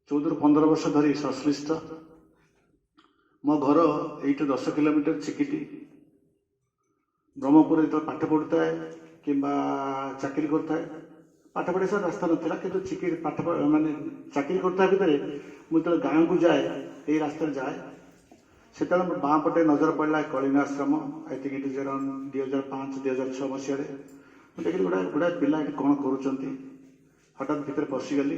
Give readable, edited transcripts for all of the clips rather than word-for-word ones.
14 ରୁ 15 ବର୍ଷ ଧରି ସଂଶ୍ଳିଷ୍ଟ। ମୋ ଘର ଏଇଠୁ 10 କିଲୋମିଟର ଚିକିଟି। ବ୍ରହ୍ମପୁର ଯେତେବେଳେ ପାଠ ପଢୁଥାଏ କିମ୍ବା ଚାକିରି କରୁଥାଏ, ପାଠ ପଢିବା ସହ ରାସ୍ତା ନଥିଲା, କିନ୍ତୁ ଚିକିଟି ପାଠ ମାନେ ଚାକିରି କରୁଥିବା ଭିତରେ ମୁଁ ଯେତେବେଳେ ଗାଁକୁ ଯାଏ ଏଇ ରାସ୍ତାରେ ଯାଏ, ସେତେବେଳେ ମୋ ବାଁ ପଟେ ନଜର ପଡ଼ିଲା Kalinga Ashram. I think it is around 2005-2006 ମସିହାରେ ମୁଁ ଦେଖିଲି ଗୁଡ଼ାଏ ପିଲା ଏଠି କ'ଣ କରୁଛନ୍ତି। ହଠାତ୍ ଭିତରେ ପଶିଗଲି,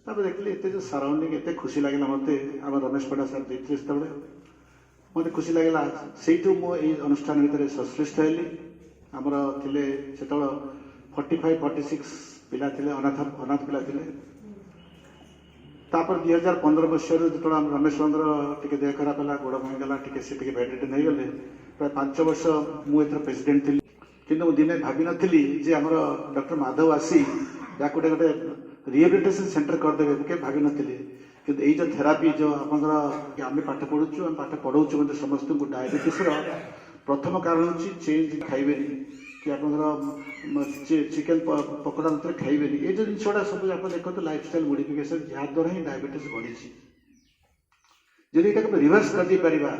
ତାପରେ ଦେଖିଲି ଏତେ ଯେଉଁ ସରାଉଣ୍ଡିଂ, ଏତେ ଖୁସି ଲାଗିଲା ମୋତେ। ଆମ ରମେଶ ପଣ୍ଡା ସାର୍ ଦେଇଥିଲେ ସେତେବେଳେ, ମୋତେ ଖୁସି ଲାଗିଲା। ସେଇଠୁ ମୁଁ ଏଇ ଅନୁଷ୍ଠାନ ଭିତରେ ସଂଶ୍ଳିଷ୍ଟ ହେଲି। ଆମର ଥିଲେ ସେତେବେଳେ 45-46 ପିଲା ଥିଲେ, ଅନାଥ ପିଲା ଥିଲେ। ତାପରେ 2015 ମସିହାରୁ ଯେତେବେଳେ ଆମ ରମେଶ ବାବୁଙ୍କର ଟିକେ ଦେହ ଖରାପ ହେଲା, ଗୋଡ଼ ଭାଙ୍ଗିଗଲା, ସେ ଟିକେ ବେଡ୍ ହେଇଗଲେ। ପ୍ରାୟ 5 ବର୍ଷ ମୁଁ ଏଥର ପ୍ରେସିଡେଣ୍ଟ ଥିଲି। କିନ୍ତୁ ମୁଁ ଦିନେ ଭାବିନଥିଲି ଯେ ଆମର ଡକ୍ଟର ମାଧବ ଆସି ଯାକୁ ଗୋଟେ ରିହେବିଲିଟେସନ ସେଣ୍ଟର କରିଦେବେ, ମୁଁ କେବେ ଭାବିନଥିଲି। କିନ୍ତୁ ଏଇ ଯେଉଁ ଥେରାପି, ଯେଉଁ ଆପଣଙ୍କର ଆମେ ପାଠ ପଢୁଛୁ, ଆମେ ପାଠ ପଢଉଛୁ ମଧ୍ୟ ସମସ୍ତଙ୍କୁ, ଡାଇବେଟିସ୍ର ପ୍ରଥମ କାରଣ ହେଉଛି ଚେଞ୍ଜ ଖାଇବେନି, କି ଆପଣଙ୍କର ଚିକେନ ପକୋଡ଼ା ଭିତରେ ଖାଇବେନି। ଏଇ ଯେଉଁ ଜିନିଷ ଗୁଡ଼ା ସବୁ ଆପଣ ଦେଖନ୍ତୁ ଲାଇଫଷ୍ଟାଇଲ ମୋଡିଫିକେସନ, ଯାହାଦ୍ୱାରା ହିଁ ଡାଇବେଟିସ୍ ବଢ଼ିଛି। ଯଦି ଏଇଟାକୁ ରିଭର୍ସ କରିଦେଇପାରିବା,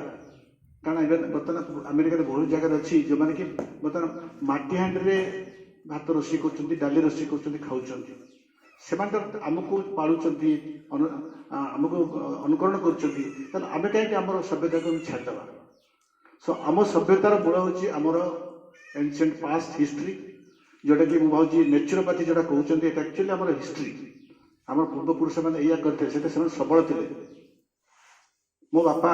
କାରଣ ଏବେ ବର୍ତ୍ତମାନ ଆମେରିକାରେ ବହୁତ ଜାଗାରେ ଅଛି ଯେଉଁମାନେ କି ବର୍ତ୍ତମାନ ମାଟି ହାଣ୍ଡିରେ ଭାତ ରୋଷେଇ କରୁଛନ୍ତି, ଡାଲି ରୋଷେଇ କରୁଛନ୍ତି, ଖାଉଛନ୍ତି। ସେମାନେ ତ ଆମକୁ ପାଳୁଛନ୍ତି, ଆମକୁ ଅନୁକରଣ କରୁଛନ୍ତି, ତାହେଲେ ଆମେ କାହିଁକି ଆମର ସଭ୍ୟତାକୁ ଛାଡ଼ିଦେବା? ସୋ ଆମ ସଭ୍ୟତାର ମୂଳ ହେଉଛି ଆମର ଏନସିଏଣ୍ଟ ପାଷ୍ଟ ହିଷ୍ଟ୍ରି, ଯେଉଁଟାକି ମୁଁ ଭାବୁଛି ନେଚୁରୋପାଥି ଯେଉଁଟା କହୁଛନ୍ତି, ଏଇଟା ଆକ୍ଚୁଆଲି ଆମର ହିଷ୍ଟ୍ରି। ଆମର ପୂର୍ବପୁରୁଷମାନେ ଏଇଆ କରିଥିଲେ, ସେଟା ସେମାନେ ସବଳ ଥିଲେ। ମୋ ବାପା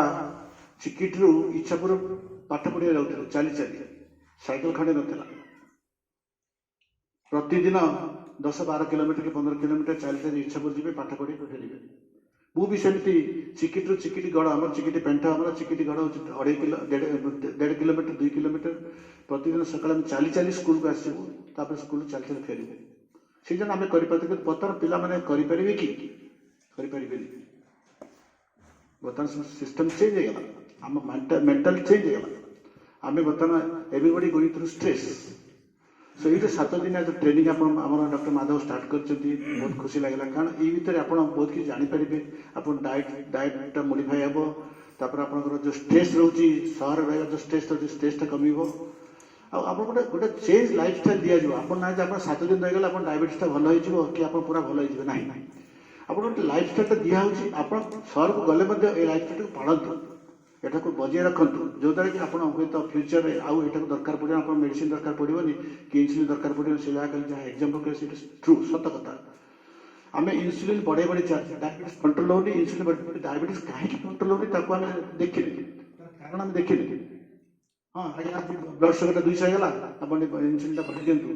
ଚିକିଟିରୁ ଇଚ୍ଛାପୁର ପାଠ ପଢ଼ିବାକୁ ଯାଉଥିଲେ, ଚାଲି ଚାଲି, ସାଇକେଲ ଖଣ୍ଡେ ନଥିଲା। ପ୍ରତିଦିନ 10-12 କିଲୋମିଟର କି 15 କିଲୋମିଟର ଚାଲି ଚାଲି ଇଚ୍ଛାପୁର ଯିବେ, ପାଠ ପଢ଼ି ଫେରିବେ। ମୁଁ ବି ସେମିତି ଚିକିଟିରୁ ଚିକିଟି ଗଡ଼, ଆମର ଚିକିଟି ପେଣ୍ଠ, ଆମର ଚିକିଟି ଗଡ଼ ହେଉଛି 1.5 କିଲୋମିଟର 2 କିଲୋମିଟର। ପ୍ରତିଦିନ ସକାଳେ ଆମେ ଚାଲି ଚାଲି ସ୍କୁଲକୁ ଆସିବୁ, ତାପରେ ସ୍କୁଲରୁ ଚାଲି ଚାଲି ଫେରିବୁ। ସେ ଜন্য ଆମେ କରିପାରୁଛୁ, କିନ୍ତୁ ବର୍ତ୍ତମାନ ପିଲାମାନେ କରିପାରିବେ କି? କରିପାରିବେନି। ବର୍ତ୍ତମାନ ସିଷ୍ଟମ ଚେଞ୍ଜ ହେଇଗଲା, ଆମ ମେଣ୍ଟାଲ ଚେଞ୍ଜ ହେଇଗଲା। ଆମେ ବର୍ତ୍ତମାନ ଏଭରିବଡି ଗୋଇଂ ଥ୍ରୁ ଷ୍ଟ୍ରେସ୍। ସୋ ଏଇ ଯେଉଁ 7 ଦିନିଆ ଯେଉଁ ଟ୍ରେନିଂ ଆପଣ ଆମର ଡକ୍ଟର ମାଧବ ଷ୍ଟାର୍ଟ କରିଛନ୍ତି, ବହୁତ ଖୁସି ଲାଗିଲା। କାରଣ ଏଇ ଭିତରେ ଆପଣ ବହୁତ କିଛି ଜାଣିପାରିବେ। ଆପଣ ଡାଏଟଟା ମୋଡିଫାଏ ହେବ, ତାପରେ ଆପଣଙ୍କର ଯେଉଁ ଷ୍ଟ୍ରେସ୍ ରହୁଛି, ସହରରେ ରହିବା ଯେଉଁ ଷ୍ଟ୍ରେସ୍ ରହୁଛି, ଷ୍ଟ୍ରେସ୍ଟା କମିବ। ଆଉ ଆପଣ ଗୋଟେ ଚେଞ୍ଜ ଲାଇଫଷ୍ଟାଇଲ ଦିଆଯିବ। ଆପଣ ନାହିଁ ଯେ ଆପଣ 7 ଦିନ ରହିଗଲେ ଆପଣ ଡାଇବେଟିସ୍ଟା ଭଲ ହେଇଯିବ, କି ଆପଣ ପୁରା ଭଲ ହେଇଯିବେ, ନାହିଁ। ଆପଣ ଗୋଟେ ଲାଇଫଷ୍ଟାଇଲଟା ଦିଆହେଉଛି, ଆପଣ ସହରକୁ ଗଲେ ମଧ୍ୟ ଏଇ ଲାଇଫଷ୍ଟାଇଲକୁ ପାଳନ୍ତୁ, ଏଟାକୁ ବଜାୟ ରଖନ୍ତୁ, ଯୋଉଦ୍ୱାରା କି ଆପଣ ହୁଏତ ଫ୍ୟୁଚରରେ ଆଉ ଏଟାକୁ ଦରକାର ପଡ଼ିବ, ଆପଣ ମେଡିସିନ ଦରକାର ପଡ଼ିବନି, କି ଇନ୍ସୁଲିନ ଦରକାର ପଡ଼ିବନି। ସେ ଯାହା ଯାହା ଏକ୍ସାମ୍ପଲ କହିଲେ ସେଇଟା ଟ୍ରୁ, ସତ କଥା। ଆମେ ଇନ୍ସୁଲିନ ବଢ଼େଇ ଚାଲିଛେ, ଡାଇବେଟିସ୍ କଣ୍ଟ୍ରୋଲ ହେଉନି, ଇନ୍ସୁଲିନ ବଢ଼େଇ। ଡାଇବେଟିସ୍ କାହିଁକି କଣ୍ଟ୍ରୋଲ ହେଉନି ତାକୁ ଆମେ ଦେଖିନେ, କାରଣ ଆମେ ଦେଖିନେ। ହଁ ଆଜ୍ଞା, ବ୍ଲଡ ସୁଗରଟା 200 ହେଇଗଲା, ଆପଣ ଇନ୍ସୁଲିନଟା ବଢ଼େଇ ଦିଅନ୍ତୁ।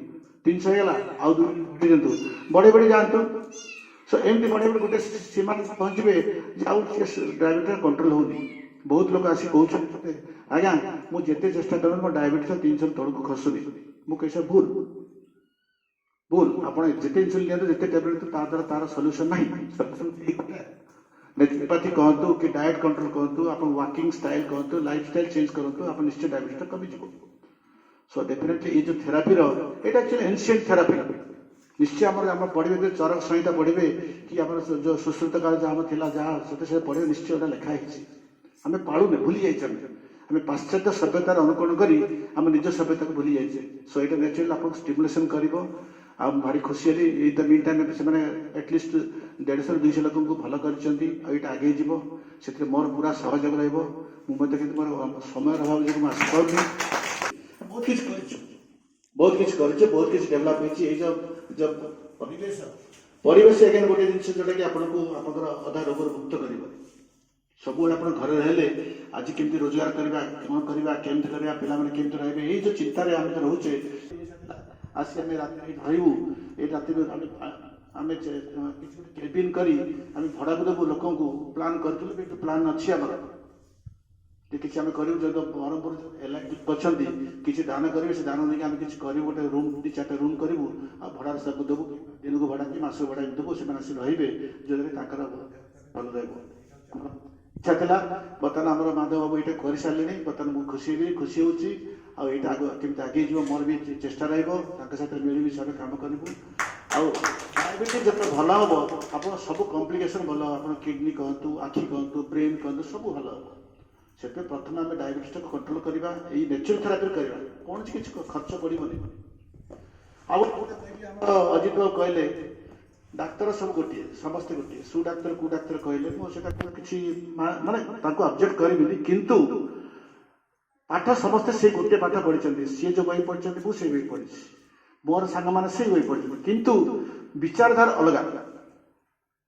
300 ହେଇଗଲା, ଆଉ 2 ବଢ଼େଇ ଦିଅନ୍ତୁ, ବଢ଼େଇ ଯାଆନ୍ତୁ। ସୋ ଏମିତି ବଢ଼େଇ ଗୋଟେ ସୀମାରେ ପହଞ୍ଚିବେ ଯେ ଆଉ ଡାଇବେଟିସ୍ କଣ୍ଟ୍ରୋଲ ହେଉନି। ବହୁତ ଲୋକ ଆସି କହୁଛନ୍ତି, ଆଜ୍ଞା ମୁଁ ଯେତେ ଚେଷ୍ଟା କରେ ମୋ ଡାଇବେଟିସ୍ 300 ତଳକୁ ଖସୁନି। ମୁଁ କହୁଛି ଭୁଲ। ଆପଣ ଯେତେ ଇନ୍ସୁଲିନ ଦିଅନ୍ତୁ, ଯେତେ ଟ୍ୟାବଲେଟ୍ ଦିଅନ୍ତୁ, ତା ଦ୍ୱାରା ତାର ସଲ୍ୟୁସନ ନାହିଁ। ନେଚୁରୋପାଥି କହନ୍ତୁ କି ଡାଏଟ୍ କଣ୍ଟ୍ରୋଲ କହନ୍ତୁ, ଆପଣ ୱାକିଂ ଷ୍ଟାଇଲ କହନ୍ତୁ, ଲାଇଫ ଷ୍ଟାଇଲ ଚେଞ୍ଜ କରନ୍ତୁ, ଆପଣ ନିଶ୍ଚୟ ଡାଇବେଟିସ୍ଟା କମିଯିବ। ସୋ ଡେଫିନେଟଲି ଏଇ ଯେଉଁ ଥେରାପିର, ଏଇଟା ଆକ୍ଚୁଆଲି ଏନସିଏଣ୍ଟ ଥେରାପି। ନିଶ୍ଚୟ ଆମର ପଢ଼ିବେ, ଯେ ଚରକ ସଂହିତା ପଢ଼ିବେ, କି ଆମର ଯେଉଁ ସୁଶ୍ରୁତ କାଳ ଯାହା ଥିଲା, ଯାହା ସେତେ ପଢ଼ିବେ, ନିଶ୍ଚୟ ଏଇଟା ଲେଖା ହେଇଛି। ଆମେ ପାଳୁନେ, ଭୁଲି ଯାଇଛେ। ଆମେ ପାଶ୍ଚାତ୍ୟ ସଭ୍ୟତାର ଅନୁକରଣ କରି ଆମ ନିଜ ସଭ୍ୟତାକୁ ଭୁଲି ଯାଇଛେ। ସୋ ଏଇଟା ନ୍ୟାଚୁରାଲି ଆପଣଙ୍କୁ ଷ୍ଟିମୁଲେସନ କରିବ। ଆଉ ଭାରି ଖୁସି ହେଲି, ଏଇ ଦ ମିନ୍ ଟାଇମ୍ ସେମାନେ ଆଟଲିଷ୍ଟ 150-200 ଲୋକଙ୍କୁ ଭଲ କରିଛନ୍ତି। ଆଉ ଏଇଟା ଆଗେଇ ଯିବ, ସେଥିରେ ମୋର ପୁରା ସହଯୋଗ ରହିବ। ମୁଁ ମଧ୍ୟ କିନ୍ତୁ ମୋର ସମୟର ଅଭାବ ଯୋଗୁଁ ମୁଁ ଆସିପାରୁନି। ବହୁତ କିଛି କରିଛୁ, ବହୁତ କିଛି ଡେଭଲପ ହେଇଛି। ଏଇ ଯେଉଁ ପରିବେଶ ଆଜ୍ଞା ଗୋଟେ ଜିନିଷ ଯୋଉଟାକି ଆପଣଙ୍କୁ ଆପଣଙ୍କର ଅଧା ରୋଗରୁ ମୁକ୍ତ କରିବ। ସବୁବେଳେ ଆପଣ ଘରେ ରହିଲେ ଆଜି କେମିତି ରୋଜଗାର କରିବା, କ'ଣ କରିବା, କେମିତି କରିବା, ପିଲାମାନେ କେମିତି ରହିବେ, ଏଇ ଯେଉଁ ଚିନ୍ତାରେ ଆମେ ରହୁଛେ। ଆସି ଆମେ ରାତିରେ ରହିବୁ, ଏଇ ରାତିରେ ଆମେ କିଛି ଗୋଟେ କେବିନ୍ କରି ଆମେ ଭଡ଼ାକୁ ଦେବୁ ଲୋକଙ୍କୁ, ପ୍ଲାନ୍ କରିଥିଲୁ, କିନ୍ତୁ ପ୍ଲାନ୍ ଅଛି ଆମର ଯେ କିଛି ଆମେ କରିବୁ। ଯଦି ବ୍ରହ୍ମପୁର ଏଲ୍ଆଇସି ଅଛନ୍ତି, କିଛି ଦାନ କରିବେ, ସେ ଦାନ ଦେଇକି ଆମେ କିଛି କରିବୁ, ଗୋଟେ ରୁମ୍ 2-4ଟା ରୁମ୍ କରିବୁ, ଆଉ ଭଡ଼ାରେ ସବୁ ଦେବୁ, ଦିନକୁ ଭଡ଼ା କି ମାସକୁ ଭଡ଼ା ଦେବୁ, ସେମାନେ ଆସି ରହିବେ, ଯେଉଁଥିରେ ତାଙ୍କର ଭଲ ରହିବ। ଇଚ୍ଛା ଥିଲା, ବର୍ତ୍ତମାନ ଆମର ମାଧବ ବାବୁ ଏଇଟା କରିସାରିଲେଣି। ବର୍ତ୍ତମାନ ମୁଁ ଖୁସି ହେଉଛି। ଆଉ ଏଇଟା କେମିତି ଆଗେଇ ଯିବ, ମୋର ବି ଚେଷ୍ଟା ରହିବ, ତାଙ୍କ ସାଥିରେ ମିଳିମିଶି ଆମେ କାମ କରିବୁ। डायबिटीज जो भल हम आप सब कम्प्लिकेसन भल आप किडनी कहतु आखि कहतु ब्रेन कहतु सब भल हम से प्रथम आम डायबिटीज को कंट्रोल करवा नेचुरल थेरापी करवा कौन किसी खर्च पड़ोनी अजित बाबू कहले डाक्तर सब गोटे समस्ते गोटे सु डाक्तर कु डाक्तर कहले मुझे किसी माने अब्जेक्ट करी किंतु पाठ समस्ते से गोटे पाठ पढ़ी सी जो बही पढ़ी मुझे बही पढ़ी मोर सांग मैंने से बही पढ़ी किंतु विचारधारा अलग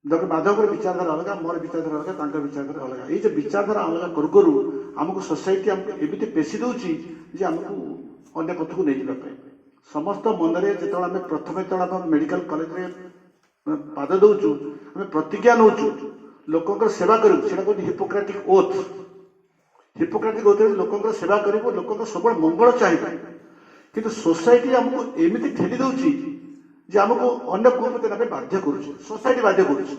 डॉक्टर माधव विचारधारा अलग मोर विचारधारा अलग विचारधारा अलग ये विचारधारा अलग करू करू आमको सोसाइटी आमको एमती पेशी दूची जे आमको अन्य पथ को नहीं जावाई समस्त मन में जो आम प्रथम जो मेडिकल कॉलेज पाद दौचु आम प्रतिज्ञा नौचु लोक सेवा करूँ से हिपोक्रेटिक ओथ हिपोक्रेटिक ओथ लोक सेवा करूँ लोक सब मंगल चाहिए किंतु सोसाइटी आमको एमती ठेली दौची जे आमको अन्य कोई ना बाध्य करुच्छे सोसाइटी बाध्य करुच्छे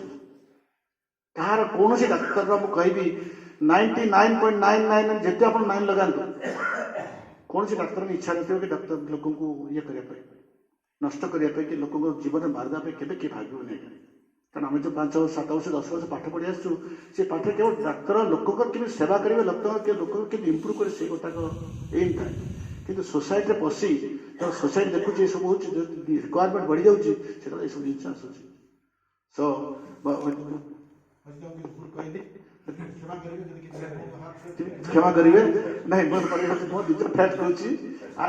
कहार कौन डाक्तर मुझे कहबी 99.99 जिते आप 9 लगातु कौन डाक्तर की इच्छा नहीं कि डाक्तर लोक ये करने नष्ट करने कि लोक जीवन मारदेवा केवे किए भाग्य नहीं कारण आम जो 5 वर्ष 7 वर्ष 10 वर्ष पाठ पढ़ी आसु से पाठ केवल डाक्तर लोक के सेवा करेंगे लोक के इम्प्रूव करे से गोटाक एम था कि सोसाइटी पशि जो सोसाइटी देखुचे सब हूँ रिक्वायरमेंट बढ़ी जाऊँगी से सब जिन आसूँ सो क्षमा करेंगे नहीं निज फैक्ट करुच्ची I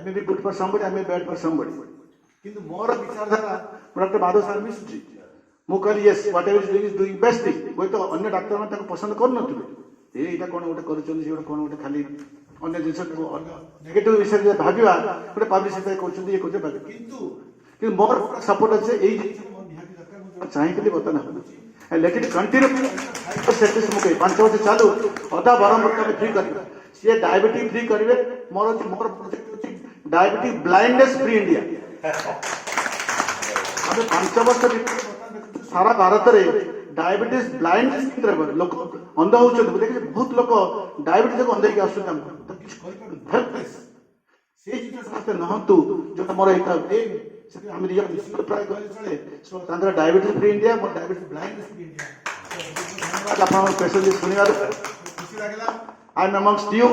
may be good for somebody I may bad for somebody किंतु मोर विचारधारा डॉक्टर माधव सार मिशुची मु कहली yes whatever is doing best thing कोई तो अन्य डाक्तर मैंने पसंद कर नथिबे एटा कोन गोटे करूछन से कोन गोटे खाली अन्य जिनस नेगेटिव विषय भाबिबा गोटे पब्लिसिटी करछन ये करछन किंतु मोर सपोर्ट अच्छे एई चाहिए बर्तमान लेट इट कंटिन्यू 5 वर्ष चालू अधा बरम फ्री कर सी डायबिटीज फ्री करेंगे मोर मोर project diabetes blindness free India आम 5 वर्ष सारा भारत में डायबिटीज ब्लाइंड लोक अंध होती देखिए बहुत लोक डायबिटीज जो अंध समस्ते नहतु जो मोर डायबिटीज फ्री इंडिया मोर डायबिटीज ब्लाइंडनेस फ्री इंडिया आप पेशेंट शुणिबार खुशी लगे I am amongst you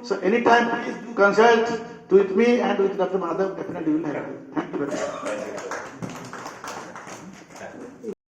so any time please do consult with me and with Dr. Madhav, definitely you will have it. Thank you very much.